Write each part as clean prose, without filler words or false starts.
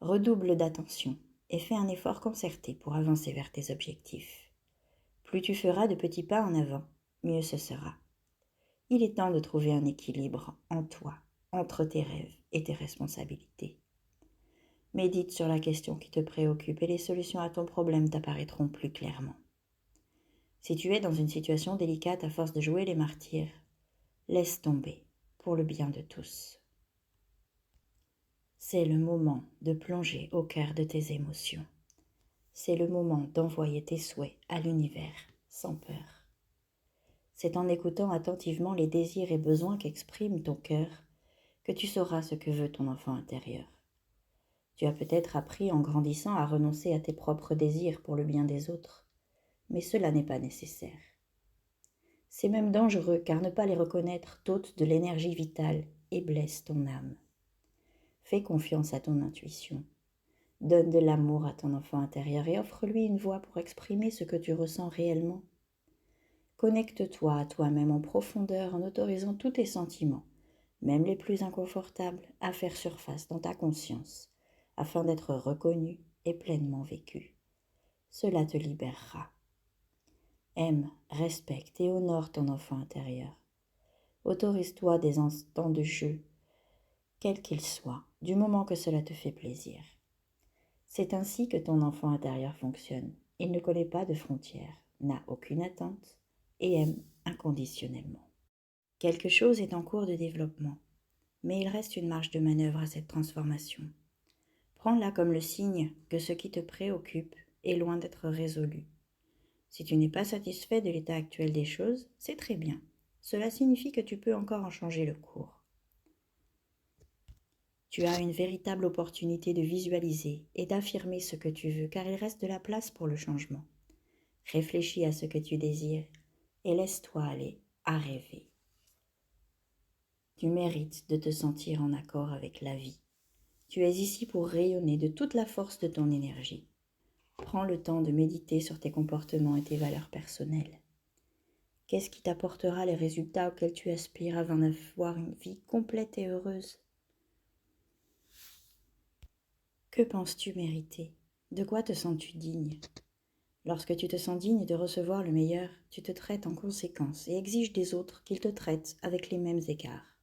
Redouble d'attention et fais un effort concerté pour avancer vers tes objectifs. Plus tu feras de petits pas en avant, mieux ce sera. Il est temps de trouver un équilibre en toi, entre tes rêves et tes responsabilités. Médite sur la question qui te préoccupe et les solutions à ton problème t'apparaîtront plus clairement. Si tu es dans une situation délicate à force de jouer les martyrs, laisse tomber pour le bien de tous. C'est le moment de plonger au cœur de tes émotions. C'est le moment d'envoyer tes souhaits à l'univers sans peur. C'est en écoutant attentivement les désirs et besoins qu'exprime ton cœur que tu sauras ce que veut ton enfant intérieur. Tu as peut-être appris en grandissant à renoncer à tes propres désirs pour le bien des autres, mais cela n'est pas nécessaire. C'est même dangereux car ne pas les reconnaître t'ôte de l'énergie vitale et blesse ton âme. Fais confiance à ton intuition. Donne de l'amour à ton enfant intérieur et offre-lui une voix pour exprimer ce que tu ressens réellement. Connecte-toi à toi-même en profondeur en autorisant tous tes sentiments, même les plus inconfortables, à faire surface dans ta conscience, afin d'être reconnu et pleinement vécu. Cela te libérera. Aime, respecte et honore ton enfant intérieur. Autorise-toi des instants de jeu, quels qu'ils soient, du moment que cela te fait plaisir. C'est ainsi que ton enfant intérieur fonctionne. Il ne connaît pas de frontières, n'a aucune attente et aime inconditionnellement. Quelque chose est en cours de développement, mais il reste une marge de manœuvre à cette transformation. Prends-la comme le signe que ce qui te préoccupe est loin d'être résolu. Si tu n'es pas satisfait de l'état actuel des choses, c'est très bien. Cela signifie que tu peux encore en changer le cours. Tu as une véritable opportunité de visualiser et d'affirmer ce que tu veux, car il reste de la place pour le changement. Réfléchis à ce que tu désires et laisse-toi aller à rêver. Tu mérites de te sentir en accord avec la vie. Tu es ici pour rayonner de toute la force de ton énergie. Prends le temps de méditer sur tes comportements et tes valeurs personnelles. Qu'est-ce qui t'apportera les résultats auxquels tu aspires avant d'avoir une vie complète et heureuse ? Que penses-tu mériter ? De quoi te sens-tu digne ? Lorsque tu te sens digne de recevoir le meilleur, tu te traites en conséquence et exiges des autres qu'ils te traitent avec les mêmes égards.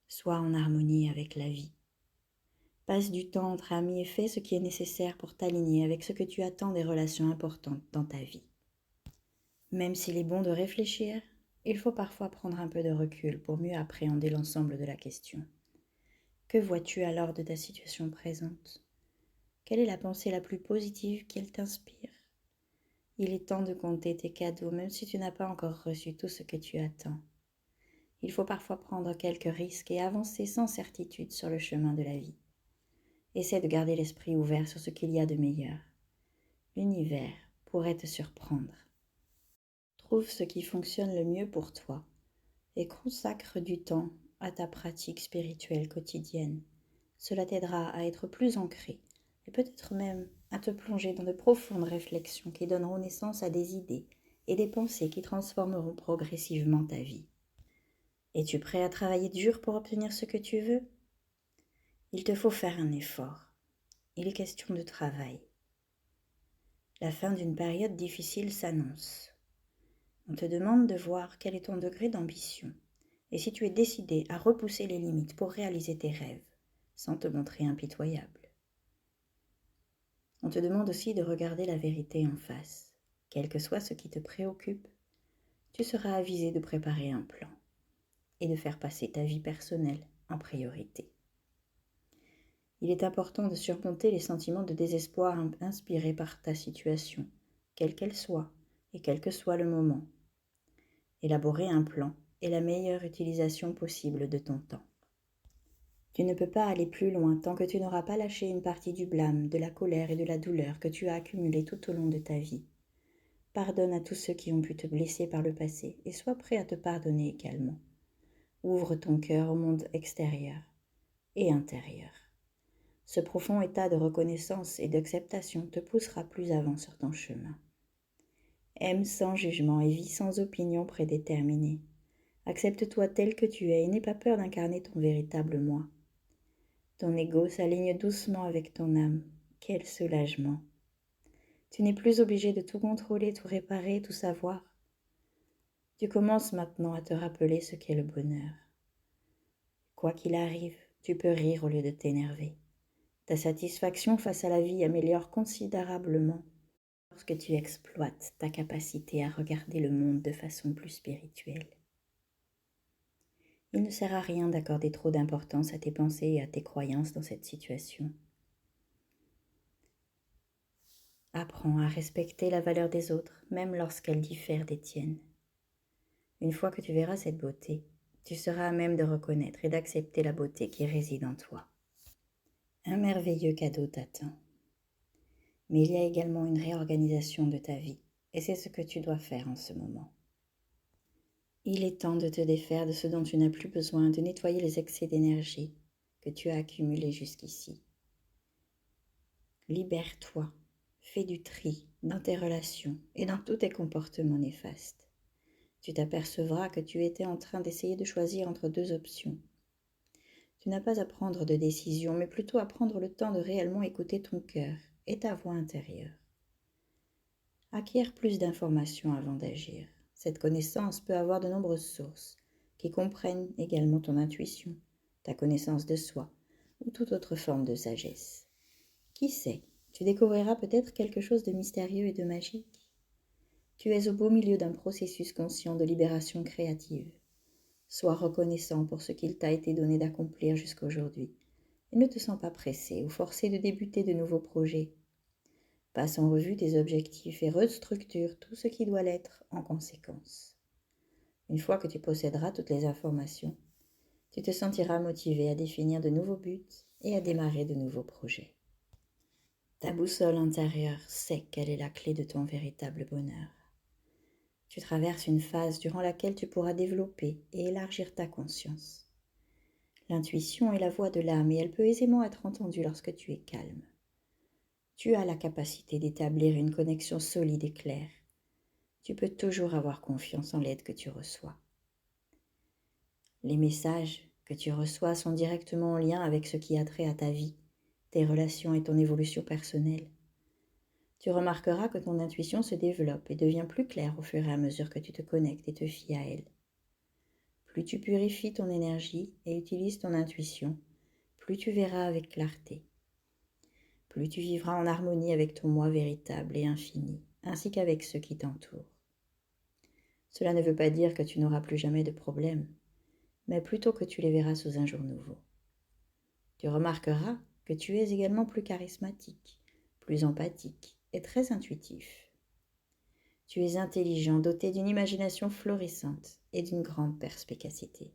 Sois en harmonie avec la vie. Passe du temps entre amis et fais ce qui est nécessaire pour t'aligner avec ce que tu attends des relations importantes dans ta vie. Même s'il est bon de réfléchir, il faut parfois prendre un peu de recul pour mieux appréhender l'ensemble de la question. Que vois-tu alors de ta situation présente ? Quelle est la pensée la plus positive qu'elle t'inspire ? Il est temps de compter tes cadeaux, même si tu n'as pas encore reçu tout ce que tu attends. Il faut parfois prendre quelques risques et avancer sans certitude sur le chemin de la vie. Essaie de garder l'esprit ouvert sur ce qu'il y a de meilleur. L'univers pourrait te surprendre. Trouve ce qui fonctionne le mieux pour toi et consacre du temps à ta pratique spirituelle quotidienne. Cela t'aidera à être plus ancré et peut-être même à te plonger dans de profondes réflexions qui donneront naissance à des idées et des pensées qui transformeront progressivement ta vie. Es-tu prêt à travailler dur pour obtenir ce que tu veux ? Il te faut faire un effort. Il est question de travail. La fin d'une période difficile s'annonce. On te demande de voir quel est ton degré d'ambition et si tu es décidé à repousser les limites pour réaliser tes rêves, sans te montrer impitoyable. On te demande aussi de regarder la vérité en face. Quel que soit ce qui te préoccupe, tu seras avisé de préparer un plan et de faire passer ta vie personnelle en priorité. Il est important de surmonter les sentiments de désespoir inspirés par ta situation, quelle qu'elle soit et quel que soit le moment. Élaborer un plan est la meilleure utilisation possible de ton temps. Tu ne peux pas aller plus loin tant que tu n'auras pas lâché une partie du blâme, de la colère et de la douleur que tu as accumulées tout au long de ta vie. Pardonne à tous ceux qui ont pu te blesser par le passé et sois prêt à te pardonner également. Ouvre ton cœur au monde extérieur et intérieur. Ce profond état de reconnaissance et d'acceptation te poussera plus avant sur ton chemin. Aime sans jugement et vis sans opinion prédéterminée. Accepte-toi tel que tu es et n'aie pas peur d'incarner ton véritable moi. Ton ego s'aligne doucement avec ton âme. Quel soulagement! Tu n'es plus obligé de tout contrôler, tout réparer, tout savoir. Tu commences maintenant à te rappeler ce qu'est le bonheur. Quoi qu'il arrive, tu peux rire au lieu de t'énerver. Ta satisfaction face à la vie améliore considérablement lorsque tu exploites ta capacité à regarder le monde de façon plus spirituelle. Il ne sert à rien d'accorder trop d'importance à tes pensées et à tes croyances dans cette situation. Apprends à respecter la valeur des autres, même lorsqu'elle diffère des tiennes. Une fois que tu verras cette beauté, tu seras à même de reconnaître et d'accepter la beauté qui réside en toi. Un merveilleux cadeau t'attend. Mais il y a également une réorganisation de ta vie, et c'est ce que tu dois faire en ce moment. Il est temps de te défaire de ce dont tu n'as plus besoin, de nettoyer les excès d'énergie que tu as accumulés jusqu'ici. Libère-toi, fais du tri dans tes relations et dans tous tes comportements néfastes. Tu t'apercevras que tu étais en train d'essayer de choisir entre deux options. Tu n'as pas à prendre de décision, mais plutôt à prendre le temps de réellement écouter ton cœur et ta voix intérieure. Acquiert plus d'informations avant d'agir. Cette connaissance peut avoir de nombreuses sources qui comprennent également ton intuition, ta connaissance de soi ou toute autre forme de sagesse. Qui sait, tu découvriras peut-être quelque chose de mystérieux et de magique. Tu es au beau milieu d'un processus conscient de libération créative. Sois reconnaissant pour ce qu'il t'a été donné d'accomplir jusqu'aujourd'hui et ne te sens pas pressé ou forcé de débuter de nouveaux projets. Passe en revue tes objectifs et restructure tout ce qui doit l'être en conséquence. Une fois que tu posséderas toutes les informations, tu te sentiras motivé à définir de nouveaux buts et à démarrer de nouveaux projets. Ta boussole intérieure sait quelle est la clé de ton véritable bonheur. Tu traverses une phase durant laquelle tu pourras développer et élargir ta conscience. L'intuition est la voix de l'âme et elle peut aisément être entendue lorsque tu es calme. Tu as la capacité d'établir une connexion solide et claire. Tu peux toujours avoir confiance en l'aide que tu reçois. Les messages que tu reçois sont directement en lien avec ce qui a trait à ta vie, tes relations et ton évolution personnelle. Tu remarqueras que ton intuition se développe et devient plus claire au fur et à mesure que tu te connectes et te fies à elle. Plus tu purifies ton énergie et utilises ton intuition, plus tu verras avec clarté. Plus tu vivras en harmonie avec ton moi véritable et infini, ainsi qu'avec ceux qui t'entourent. Cela ne veut pas dire que tu n'auras plus jamais de problèmes, mais plutôt que tu les verras sous un jour nouveau. Tu remarqueras que tu es également plus charismatique, plus empathique et très intuitif. Tu es intelligent, doté d'une imagination florissante et d'une grande perspicacité.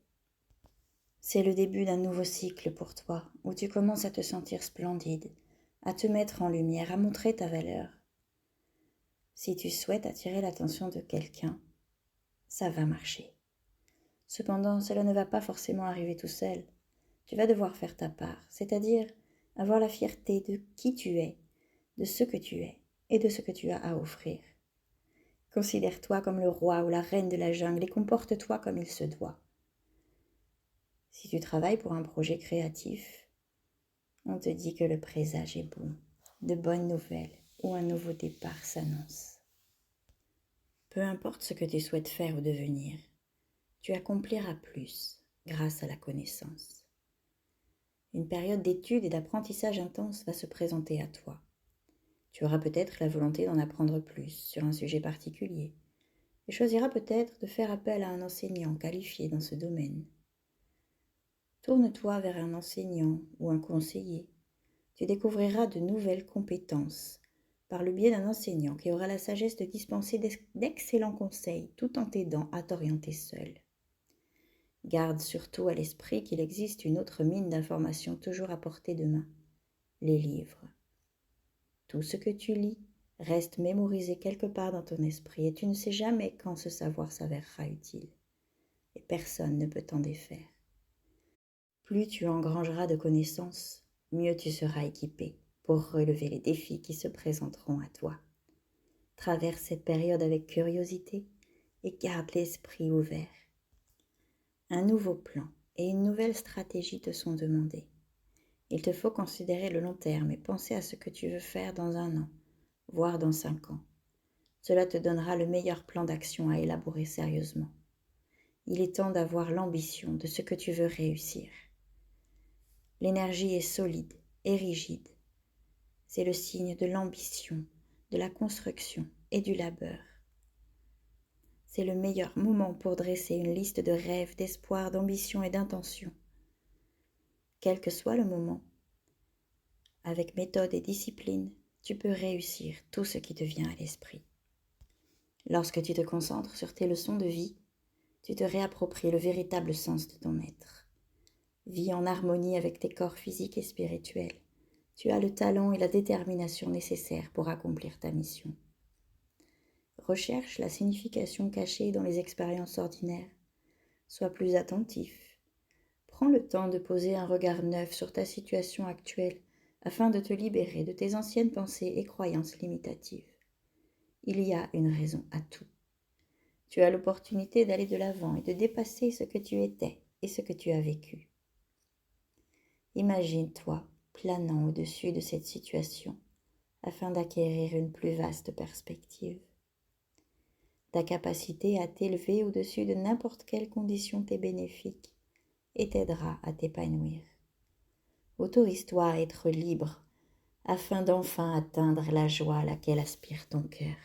C'est le début d'un nouveau cycle pour toi, où tu commences à te sentir splendide, à te mettre en lumière, à montrer ta valeur. Si tu souhaites attirer l'attention de quelqu'un, ça va marcher. Cependant, cela ne va pas forcément arriver tout seul. Tu vas devoir faire ta part, c'est-à-dire avoir la fierté de qui tu es, de ce que tu es et de ce que tu as à offrir. Considère-toi comme le roi ou la reine de la jungle et comporte-toi comme il se doit. Si tu travailles pour un projet créatif, on te dit que le présage est bon, de bonnes nouvelles ou un nouveau départ s'annonce. Peu importe ce que tu souhaites faire ou devenir, tu accompliras plus grâce à la connaissance. Une période d'études et d'apprentissage intense va se présenter à toi. Tu auras peut-être la volonté d'en apprendre plus sur un sujet particulier et choisiras peut-être de faire appel à un enseignant qualifié dans ce domaine. Tourne-toi vers un enseignant ou un conseiller. Tu découvriras de nouvelles compétences par le biais d'un enseignant qui aura la sagesse de dispenser d'excellents conseils tout en t'aidant à t'orienter seul. Garde surtout à l'esprit qu'il existe une autre mine d'informations toujours à portée de main, les livres. Tout ce que tu lis reste mémorisé quelque part dans ton esprit et tu ne sais jamais quand ce savoir s'avérera utile. Et personne ne peut t'en défaire. Plus tu engrangeras de connaissances, mieux tu seras équipé pour relever les défis qui se présenteront à toi. Traverse cette période avec curiosité et garde l'esprit ouvert. Un nouveau plan et une nouvelle stratégie te sont demandés. Il te faut considérer le long terme et penser à ce que tu veux faire dans 1 an, voire dans 5 ans. Cela te donnera le meilleur plan d'action à élaborer sérieusement. Il est temps d'avoir l'ambition de ce que tu veux réussir. L'énergie est solide et rigide. C'est le signe de l'ambition, de la construction et du labeur. C'est le meilleur moment pour dresser une liste de rêves, d'espoirs, d'ambitions et d'intentions. Quel que soit le moment, avec méthode et discipline, tu peux réussir tout ce qui te vient à l'esprit. Lorsque tu te concentres sur tes leçons de vie, tu te réappropries le véritable sens de ton être. Vis en harmonie avec tes corps physiques et spirituels. Tu as le talent et la détermination nécessaires pour accomplir ta mission. Recherche la signification cachée dans les expériences ordinaires. Sois plus attentif. Prends le temps de poser un regard neuf sur ta situation actuelle afin de te libérer de tes anciennes pensées et croyances limitatives. Il y a une raison à tout. Tu as l'opportunité d'aller de l'avant et de dépasser ce que tu étais et ce que tu as vécu. Imagine-toi planant au-dessus de cette situation afin d'acquérir une plus vaste perspective. Ta capacité à t'élever au-dessus de n'importe quelle condition t'est bénéfique et t'aidera à t'épanouir. Autorise-toi à être libre afin d'enfin atteindre la joie à laquelle aspire ton cœur.